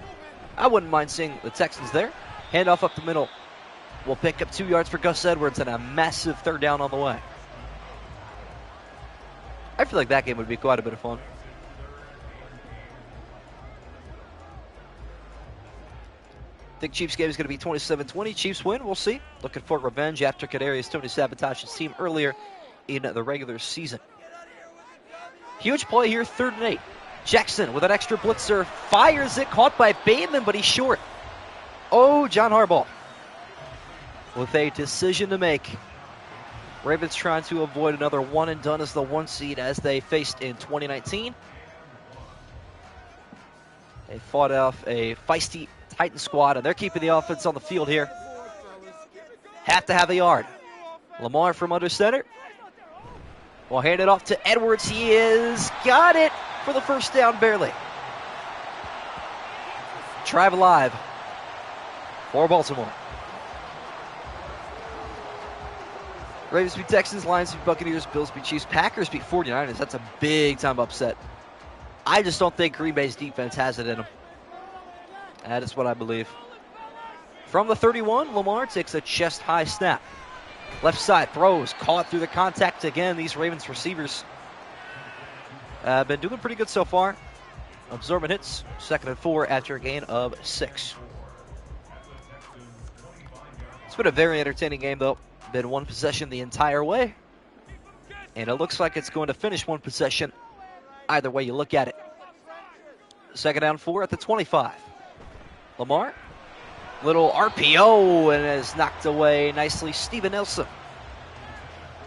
I wouldn't mind seeing the Texans there. Handoff up the middle. We'll pick up 2 yards for Gus Edwards and a massive 3rd down on the way. I feel like that game would be quite a bit of fun. I think Chiefs game is going to be 27-20. Chiefs win. We'll see. Looking for revenge after Kadarius Toney sabotaged his team earlier in the regular season. Huge play here, 3rd and 8. Jackson with an extra blitzer. Fires it. Caught by Bateman, but he's short. Oh, John Harbaugh with a decision to make. Ravens trying to avoid another one and done as the 1 seed as they faced in 2019. They fought off a feisty Titan squad, and they're keeping the offense on the field here. Have to have a yard. Lamar from under center. Will hand it off to Edwards. He is got it for the 1st down, barely. Drive alive for Baltimore. Ravens beat Texans, Lions beat Buccaneers, Bills beat Chiefs, Packers beat 49ers. That's a big-time upset. I just don't think Green Bay's defense has it in them. That is what I believe. From the 31, Lamar takes a chest-high snap. Left side throws, caught through the contact again. These Ravens receivers have been doing pretty good so far. Absorbing hits, 2nd and 4 after a gain of 6. It's been a very entertaining game, though. Been 1 possession the entire way. And it looks like it's going to finish 1 possession either way you look at it. 2nd down 4 at the 25. Lamar. Little RPO and is knocked away nicely. Steven Nelson.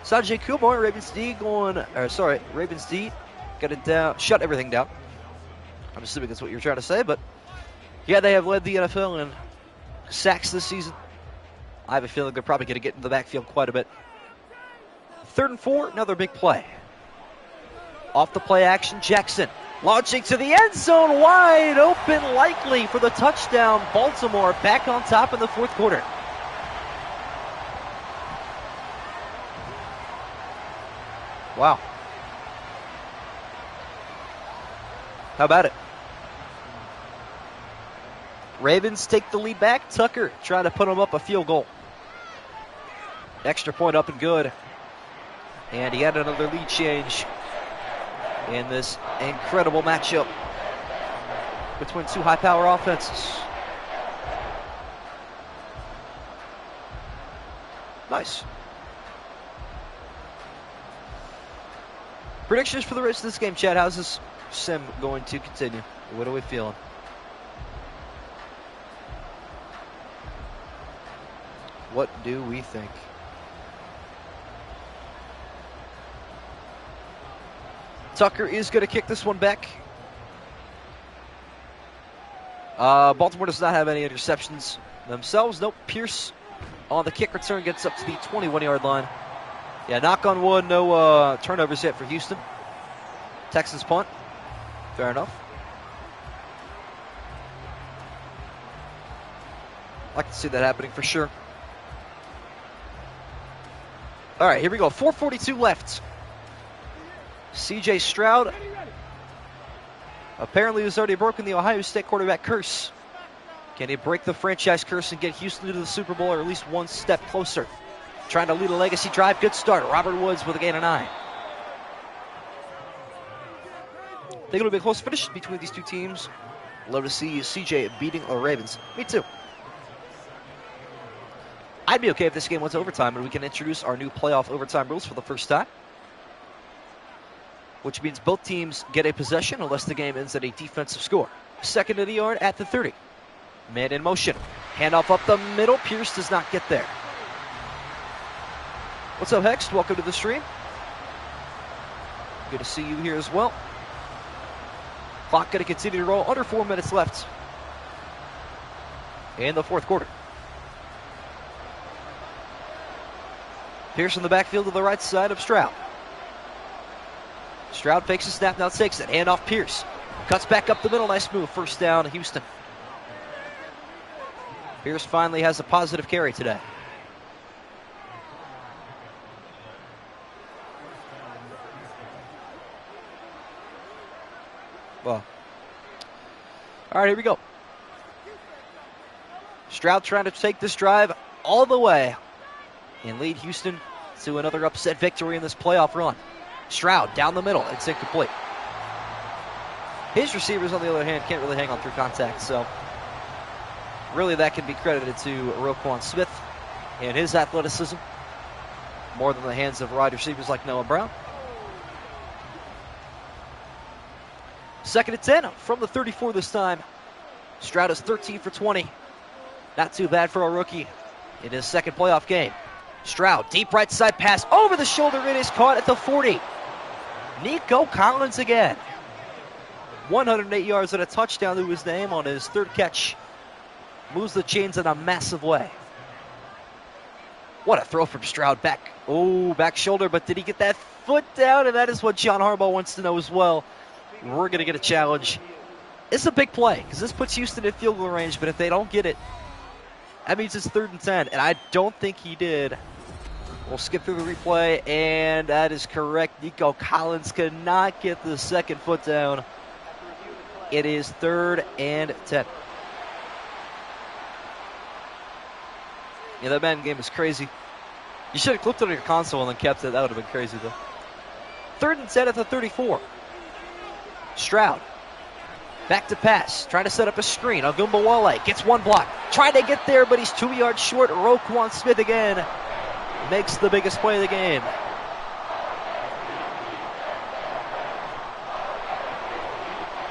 Sanjay Kumar, Ravens D Ravens D got it down, shut everything down. I'm assuming that's what you're trying to say, but yeah, they have led the NFL in sacks this season. I have a feeling they're probably going to get into the backfield quite a bit. 3rd and 4, another big play. Off the play action, Jackson launching to the end zone, wide open, likely for the touchdown. Baltimore back on top in the 4th quarter. Wow. How about it? Ravens take the lead back. Tucker trying to put them up a field goal. Extra point up and good. And he had another lead change in this incredible matchup between 2 high-power offenses. Nice. Predictions for the rest of this game, Chad. How's this sim going to continue? What are we feeling? What do we think? Tucker is going to kick this one back. Baltimore does not have any interceptions themselves. Nope. Pierce on the kick return gets up to the 21-yard line. Yeah, knock on wood, no turnovers yet for Houston. Texans punt. Fair enough. Like to see that happening for sure. All right, here we go. 4:42 left. C.J. Stroud apparently has already broken the Ohio State quarterback curse. Can he break the franchise curse and get Houston to the Super Bowl, or at least one step closer? Trying to lead a legacy drive. Good start. Robert Woods with a gain of 9. Think it'll be a close finish between these two teams. Love to see CJ beating the Ravens. Me too. I'd be okay if this game went to overtime and we can introduce our new playoff overtime rules for the first time, which means both teams get a possession unless the game ends at a defensive score. Second to the yard at the 30. Man in motion. Handoff up the middle. Pierce does not get there. What's up, Hex? Welcome to the stream. Good to see you here as well. Clock going to continue to roll. Under 4 minutes left in the fourth quarter. Pierce in the backfield to the right side of Stroud. Stroud fakes a snap, now takes it. Hand off Pierce. Cuts back up the middle. Nice move. First down, Houston. Pierce finally has a positive carry today. Well, all right, here we go. Stroud trying to take this drive all the way and lead Houston to another upset victory in this playoff run. Stroud down the middle. It's incomplete. His receivers, on the other hand, can't really hang on through contact, so really that can be credited to Roquan Smith and his athleticism more than the hands of wide receivers like Noah Brown. Second and 10 from the 34 this time. Stroud is 13 for 20. Not too bad for a rookie in his second playoff game. Stroud, deep right side pass over the shoulder. It is caught at the 40. Nico Collins again. 108 yards and a touchdown to his name on his third catch. Moves the chains in a massive way. What a throw from Stroud back. Oh, back shoulder, but did he get that foot down? And that is what John Harbaugh wants to know as well. We're going to get a challenge. It's a big play because this puts Houston in field goal range, but if they don't get it, that means it's 3rd and 10, and I don't think he did. We'll skip through the replay, and that is correct. Nico Collins could not get the second foot down. It is 3rd and 10. Yeah, that Madden game is crazy. You should have clipped it on your console and then kept it. That would have been crazy, though. 3rd and 10 at the 34. Stroud. Back to pass. Trying to set up a screen. Ogunbowale gets one block. Trying to get there, but he's 2 yards short. Roquan Smith again makes the biggest play of the game.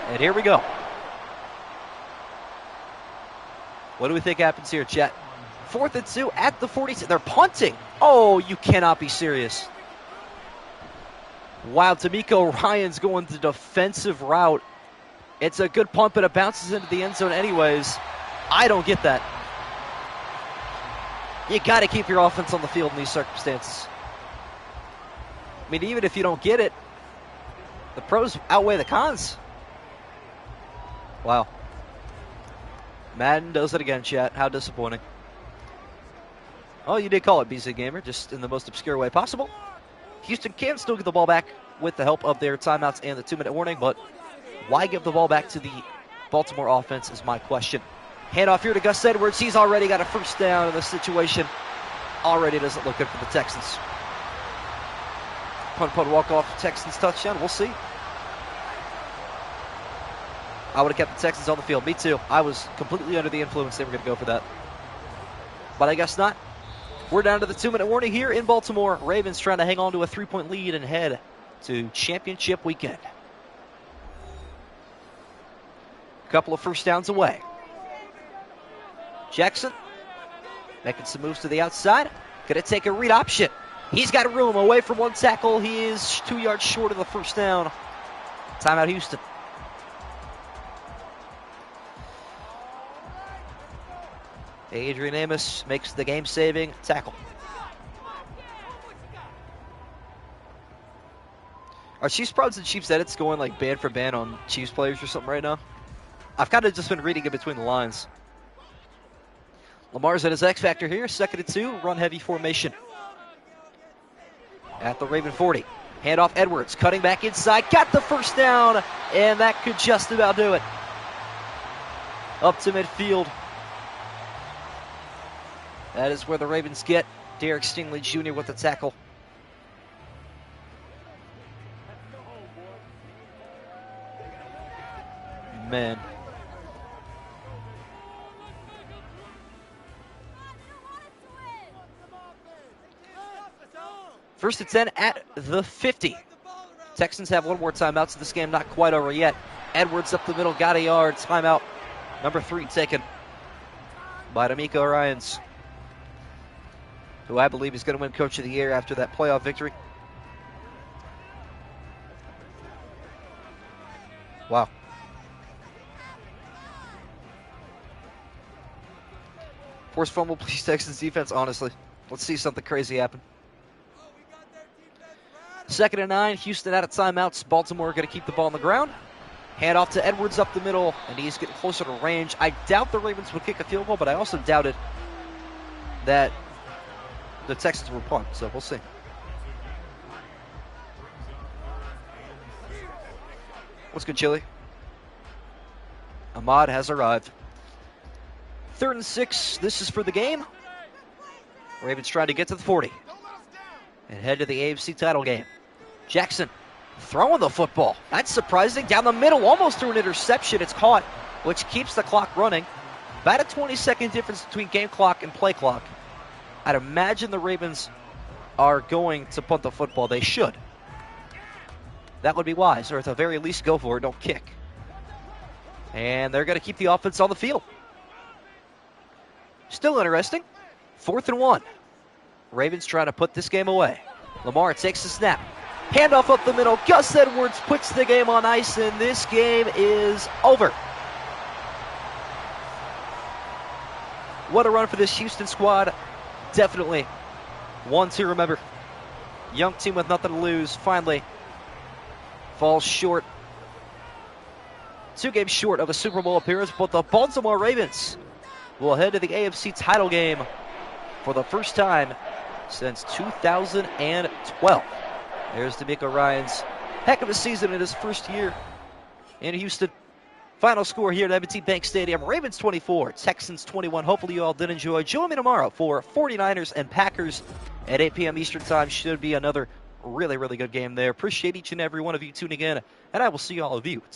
And here we go. What do we think happens here, chat? 4th and 2 at the 42. They're punting. Oh, you cannot be serious. Wow, D'Amico Ryan's going the defensive route. It's a good punt, but it bounces into the end zone anyways. I don't get that. You got to keep your offense on the field in these circumstances. I mean, even if you don't get it, the pros outweigh the cons. Wow. Madden does it again, chat. How disappointing. Oh, you did call it, BC Gamer, just in the most obscure way possible. Houston can still get the ball back with the help of their timeouts and the 2-minute warning, but why give the ball back to the Baltimore offense is my question. Handoff here to Gus Edwards. He's already got a first down, and the situation already doesn't look good for the Texans. Punt, walk-off, Texans touchdown. We'll see. I would have kept the Texans on the field. Me too. I was completely under the influence. They were going to go for that. But I guess not. We're down to the 2-minute warning here in Baltimore. Ravens trying to hang on to a 3-point lead and head to championship weekend. A couple of first downs away. Jackson making some moves to the outside. Going to take a read option. He's got room away from one tackle. He is 2 yards short of the first down. Timeout, Houston. Adrian Amos makes the game-saving tackle. Are Chiefs Prods and Chiefs Edits going like band for band on Chiefs players or something right now? I've kind of just been reading it between the lines. Lamar's at his X factor here. 2nd and 2, run heavy formation. at the Raven 40. Handoff Edwards, cutting back inside, got the first down, and that could just about do it. Up to midfield. That is where the Ravens get Derek Stingley Jr. with the tackle. Man. First and 10 at the 50. Texans have one more timeout, so this game not quite over yet. Edwards up the middle, got a yard. Timeout number 3 taken by D'Amico Ryans, who I believe is going to win Coach of the Year after that playoff victory. Wow. Forced fumble, please, Texans defense, honestly. Let's see something crazy happen. 2nd and 9, Houston out of timeouts. Baltimore going to keep the ball on the ground. Hand off to Edwards up the middle, and he's getting closer to range. I doubt the Ravens would kick a field goal, but I also doubted that the Texans were punt, so we'll see. What's good, Chili? Ahmad has arrived. 3rd and 6, this is for the game. Ravens trying to get to the 40 and head to the AFC title game. Jackson throwing the football. That's surprising. Down the middle, almost through an interception. It's caught, which keeps the clock running. About a 20-second difference between game clock and play clock. I'd imagine the Ravens are going to punt the football. They should. That would be wise, or at the very least go for it, don't kick. And they're going to keep the offense on the field. Still interesting. 4th and 1. Ravens trying to put this game away. Lamar takes the snap. Handoff up the middle. Gus Edwards puts the game on ice, and this game is over. What a run for this Houston squad. Definitely one to remember. Young team with nothing to lose finally falls short. 2 games short of a Super Bowl appearance, but the Baltimore Ravens will head to the AFC title game for the first time since 2012. There's D'Amico Ryans. Heck of a season in his first year in Houston. Final score here at M&T Bank Stadium. Ravens 24, Texans 21. Hopefully you all did enjoy. Join me tomorrow for 49ers and Packers at 8 p.m. Eastern Time. Should be another really, really good game there. Appreciate each and every one of you tuning in, and I will see all of you